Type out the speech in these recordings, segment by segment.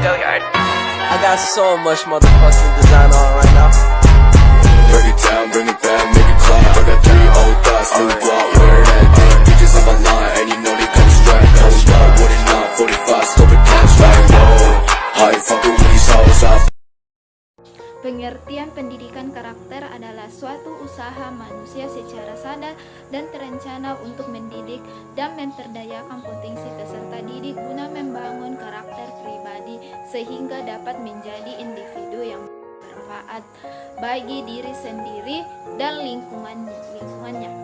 Go yard. I got so much motherfucking design on right now. Break it down, bring it back, make it clap. I got 3 old thoughts, new block, where that thing. Bitches on my line, and you know they come straight. Hold up, what it not, 45, stop it, cash like whoa. High fucking with these hoes up. Pengertian pendidikan karakter adalah suatu usaha manusia secara sadar dan terencana untuk mendidik dan memperdayakan potensi peserta didik guna membangun karakter pribadi sehingga dapat menjadi individu yang bermanfaat bagi diri sendiri dan lingkungannya.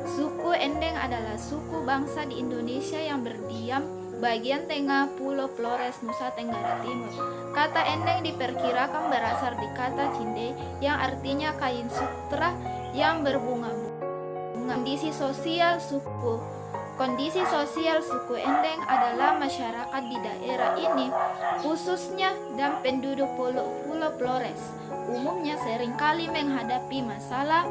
Suku Endeng adalah suku bangsa di Indonesia yang berdiam bagian tengah Pulau Flores, Nusa Tenggara Timur. Kata Endeng diperkirakan berasal di kata Cinde yang artinya kain sutra yang berbunga-bunga. Kondisi sosial suku Endeng adalah masyarakat di daerah ini, khususnya dan penduduk Pulau Flores, umumnya seringkali menghadapi masalah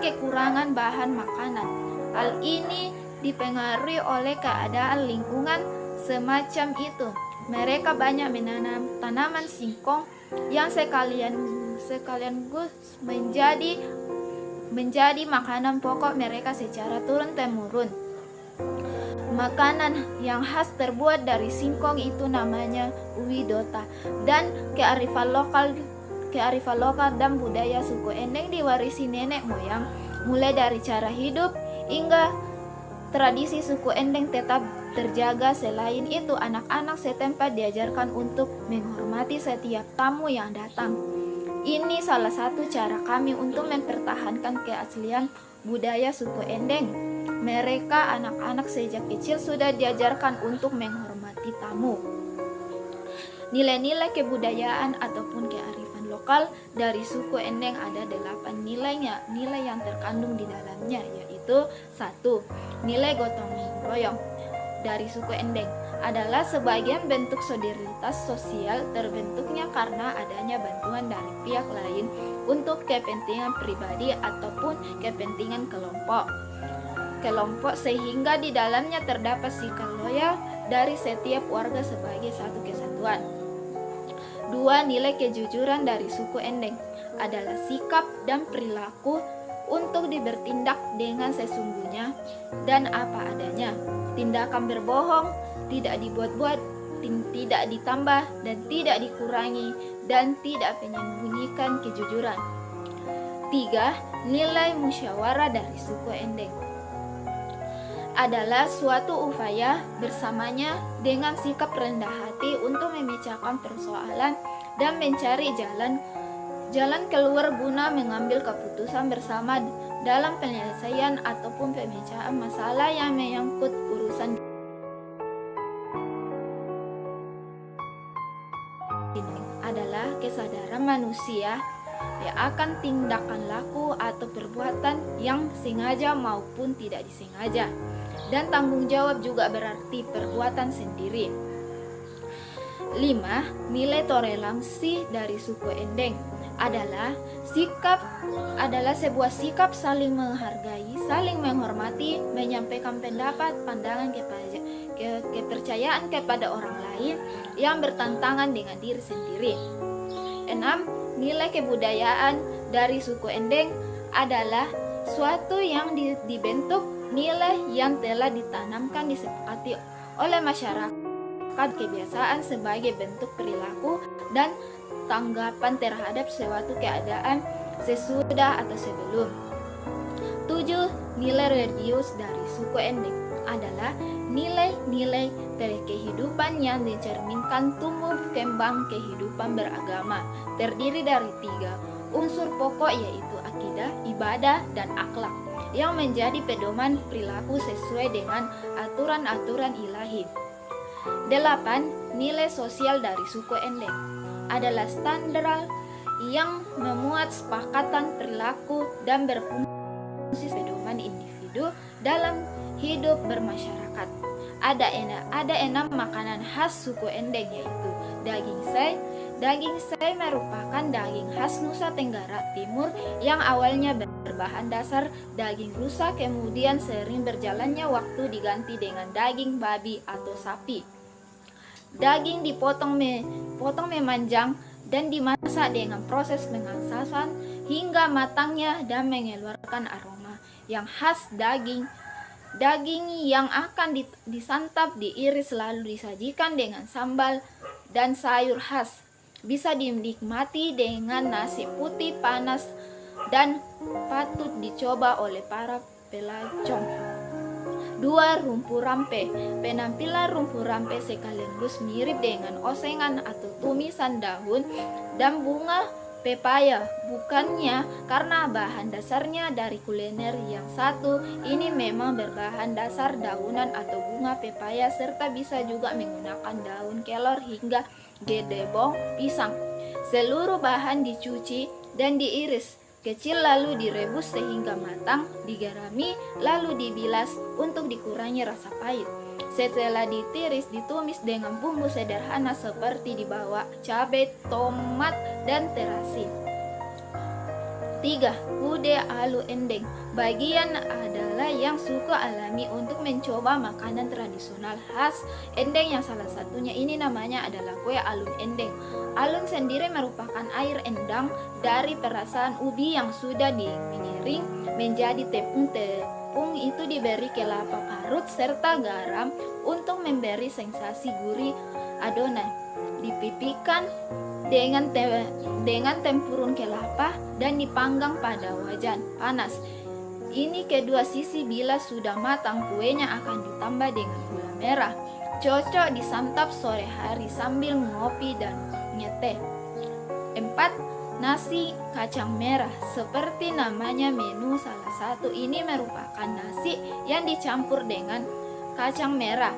kekurangan bahan makanan. Hal ini dipengaruhi oleh keadaan lingkungan semacam itu. Mereka banyak menanam tanaman singkong yang sekaligus menjadi makanan pokok mereka secara turun-temurun. Makanan yang khas terbuat dari singkong itu namanya uwidota, dan kearifan lokal dan budaya suku Endeng diwarisi nenek moyang, mulai dari cara hidup hingga tradisi suku Endeng tetap terjaga. Selain itu, anak-anak setempat diajarkan untuk menghormati setiap tamu yang datang. Ini salah satu cara kami untuk mempertahankan keaslian budaya suku Endeng. Mereka anak-anak sejak kecil sudah diajarkan untuk menghormati tamu. Nilai-nilai kebudayaan ataupun kearifan lokal dari suku Endeng ada 8 nilai yang terkandung di dalamnya, yaitu 1. Nilai gotong royong dari suku Endeng adalah sebagian bentuk solidaritas sosial terbentuknya karena adanya bantuan dari pihak lain untuk kepentingan pribadi ataupun kepentingan kelompok sehingga di dalamnya terdapat sikap loyal dari setiap warga sebagai satu kesatuan. 2. Nilai kejujuran dari suku Endeng adalah sikap dan perilaku untuk bertindak dengan sesungguhnya dan apa adanya. Tindakan berbohong tidak dibuat-buat, tidak ditambah dan tidak dikurangi, dan tidak menyembunyikan kejujuran. 3. Nilai musyawarah dari suku Endeng adalah suatu upaya bersamanya dengan sikap rendah hati untuk memecahkan persoalan dan mencari jalan keluar guna mengambil keputusan bersama dalam penyelesaian ataupun pemecahan masalah yang menyangkut urusan adalah kesadaran manusia yang akan tindakan laku atau perbuatan yang sengaja maupun tidak disengaja, dan tanggung jawab juga berarti perbuatan sendiri. 5. Nilai toleransi dari suku Endeng adalah sebuah sikap saling menghargai, saling menghormati, menyampaikan pendapat, pandangan, kepercayaan kepada orang lain yang bertentangan dengan diri sendiri. 6. Nilai kebudayaan dari suku Endeng adalah suatu yang dibentuk, nilai yang telah ditanamkan, disepakati oleh masyarakat, kebiasaan sebagai bentuk perilaku dan tanggapan terhadap suatu keadaan sesudah atau sebelum. 7. Nilai religius dari suku Endeng adalah nilai-nilai dari kehidupan yang dicerminkan tumbuh kembang kehidupan beragama, terdiri dari 3 unsur pokok, yaitu akidah, ibadah, dan akhlak, yang menjadi pedoman perilaku sesuai dengan aturan-aturan ilahi. 8. Nilai sosial dari suku Endeng adalah standar yang memuat sepakatan perilaku dan berfungsi pedoman individu dalam hidup bermasyarakat. Ada 6 makanan khas suku Endeng, yaitu daging sei. Daging sei merupakan daging khas Nusa Tenggara Timur yang awalnya berbahan dasar daging rusa, kemudian sering berjalannya waktu diganti dengan daging babi atau sapi. Daging dipotong memanjang dan dimasak dengan proses pengasapan hingga matangnya dan mengeluarkan aroma yang khas daging. Daging yang akan disantap diiris lalu disajikan dengan sambal dan sayur khas. Bisa dinikmati dengan nasi putih panas dan patut dicoba oleh para pelancong. 2. Rumpu rampe. Penampilan rumpu rampe sekaligus mirip dengan osengan atau tumisan daun dan bunga pepaya. Bukannya karena bahan dasarnya dari kuliner yang satu ini memang berbahan dasar daunan atau bunga pepaya serta bisa juga menggunakan daun kelor hingga gedebong pisang. Seluruh bahan dicuci dan diiris kecil lalu direbus sehingga matang, digarami lalu dibilas untuk dikurangi rasa pahit. Setelah ditiris ditumis dengan bumbu sederhana seperti di bawah cabai, tomat, dan terasi. 3. Kude alu endeng. Bagian adalah yang suka alami untuk mencoba makanan tradisional khas Endeng yang salah satunya ini namanya adalah kue alun endeng. Alun sendiri merupakan air endang dari perasan ubi yang sudah digiling menjadi tepung. Tepung itu diberi kelapa parut serta garam untuk memberi sensasi gurih adonan. Dipipihkan dengan tempurung kelapa dan dipanggang pada wajan panas. Ini kedua sisi. Bila sudah matang, kuenya akan ditambah dengan gula merah. Cocok disantap sore hari sambil ngopi dan nyeteh. 4. Nasi kacang merah. Seperti namanya menu salah satu ini merupakan nasi yang dicampur dengan kacang merah.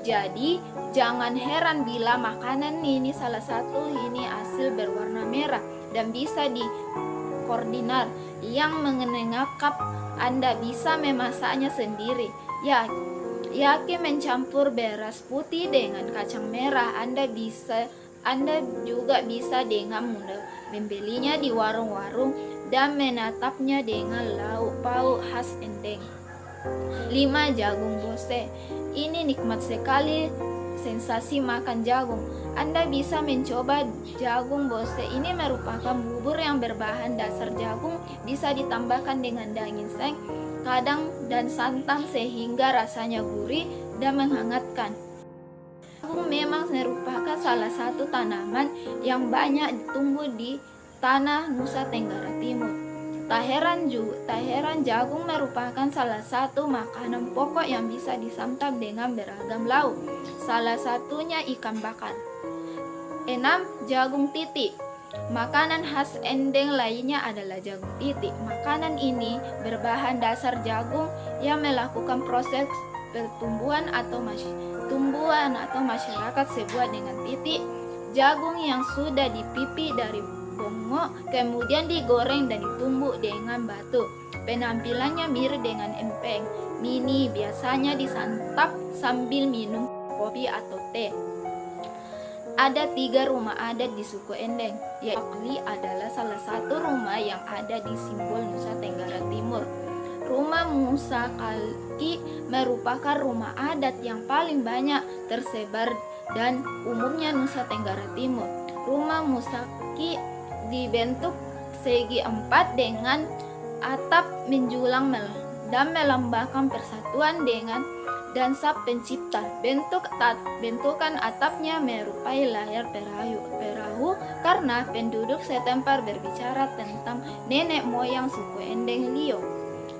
Jadi jangan heran bila makanan ini salah satu ini hasil berwarna merah dan bisa dikoordinar yang mengenengakap. Anda bisa memasaknya sendiri. Yakin mencampur beras putih dengan kacang merah. Anda juga bisa dengan mudah membelinya di warung-warung dan menatapnya dengan lauk pauk khas Endeng. 5. Jagung bose. Ini nikmat sekali sensasi makan jagung. Anda bisa mencoba jagung bose. Ini merupakan bubur yang berbahan dasar jagung, bisa ditambahkan dengan daging seng, kadang dan santan sehingga rasanya gurih dan menghangatkan. Jagung memang merupakan salah satu tanaman yang banyak tumbuh di tanah Nusa Tenggara Timur. Tak heran jagung merupakan salah satu makanan pokok yang bisa disantap dengan beragam lauk. Salah satunya ikan bakar. 6. Jagung titik. Makanan khas Endeng lainnya adalah jagung titik. Makanan ini berbahan dasar jagung yang melakukan proses pertumbuhan atau masyarakat sebuah dengan titik jagung yang sudah dipipih dari bongo, kemudian digoreng dan ditumbuk dengan batu. Penampilannya mirip dengan empeng mini, biasanya disantap sambil minum kopi atau teh. Ada 3 rumah adat di suku Endeng, yaitu adalah salah satu rumah yang ada di simbol Nusa Tenggara Timur. Rumah Musakaki merupakan rumah adat yang paling banyak tersebar dan umumnya Nusa Tenggara Timur. Rumah Musaki dibentuk segi 4 dengan atap menjulang dan melambangkan persatuan dengan dansa pencipta. Bentukan atapnya menyerupai layar perahu karena penduduk setempat berbicara tentang nenek moyang suku Endeng Lio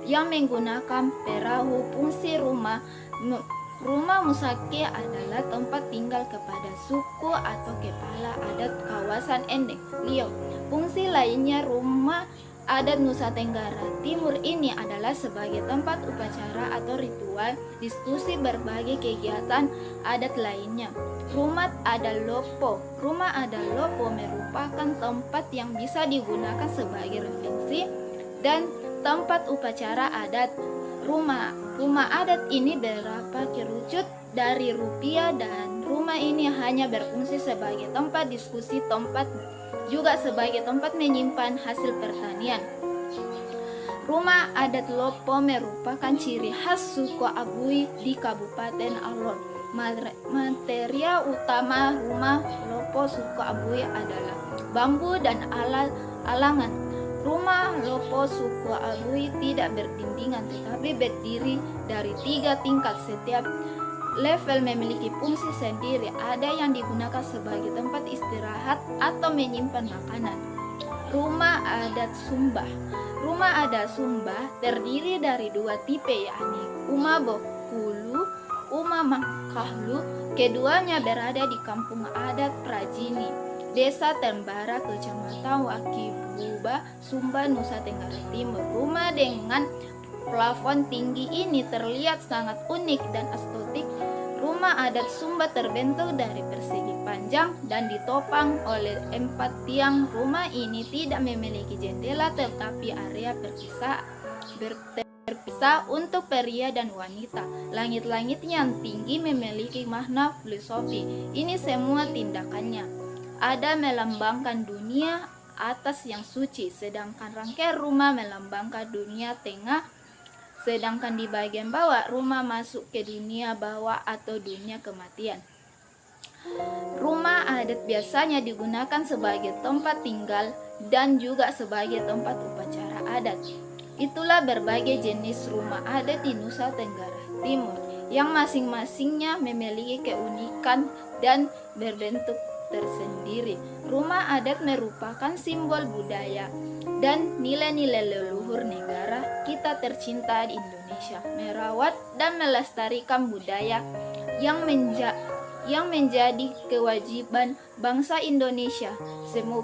yang menggunakan perahu. Fungsi rumah Musaki adalah tempat tinggal kepada suku atau kepala adat kawasan Endeng Lio. Fungsi lainnya rumah adat Nusa Tenggara Timur ini adalah sebagai tempat upacara atau ritual, diskusi berbagai kegiatan adat lainnya. Rumah adat Lopo. Rumah adat Lopo merupakan tempat yang bisa digunakan sebagai refleksi dan tempat upacara adat. Rumah adat ini berapa kerucut dari rupiah dan rumah ini hanya berfungsi sebagai tempat diskusi, juga sebagai tempat menyimpan hasil pertanian. Rumah adat Lopo merupakan ciri khas suku Abui di Kabupaten Alor. Material utama rumah Lopo suku Abui adalah bambu dan alangan. Rumah Lopo suku Abui tidak berdindingan tetapi berdiri dari 3 tingkat. Setiap level memiliki fungsi sendiri. Ada yang digunakan sebagai tempat istirahat atau menyimpan makanan. Rumah adat Sumba. Rumah adat Sumba terdiri dari 2 tipe, yakni Uma Bokulu, Uma Mangkahlu. Keduanya berada di kampung adat Prajini, Desa Tembara, Kecamatan Wakibuba, Sumba, Nusa Tenggara Timur. Rumah dengan plafon tinggi ini terlihat sangat unik dan estetik. Rumah adat Sumba terbentuk dari persegi panjang dan ditopang oleh 4 tiang. Rumah ini tidak memiliki jendela tetapi area terpisah untuk pria dan wanita. Langit-langit yang tinggi memiliki makna filosofi. Ini semua tindakannya ada melambangkan dunia atas yang suci, sedangkan rangkaian rumah melambangkan dunia tengah. Sedangkan di bagian bawah, rumah masuk ke dunia bawah atau dunia kematian. Rumah adat biasanya digunakan sebagai tempat tinggal dan juga sebagai tempat upacara adat. Itulah berbagai jenis rumah adat di Nusa Tenggara Timur, yang masing-masingnya memiliki keunikan dan berbentuk tersendiri. Rumah adat merupakan simbol budaya dan nilai-nilai leluhur negara kita tercinta di Indonesia. Merawat dan melestarikan budaya yang menjadi kewajiban bangsa Indonesia. Semoga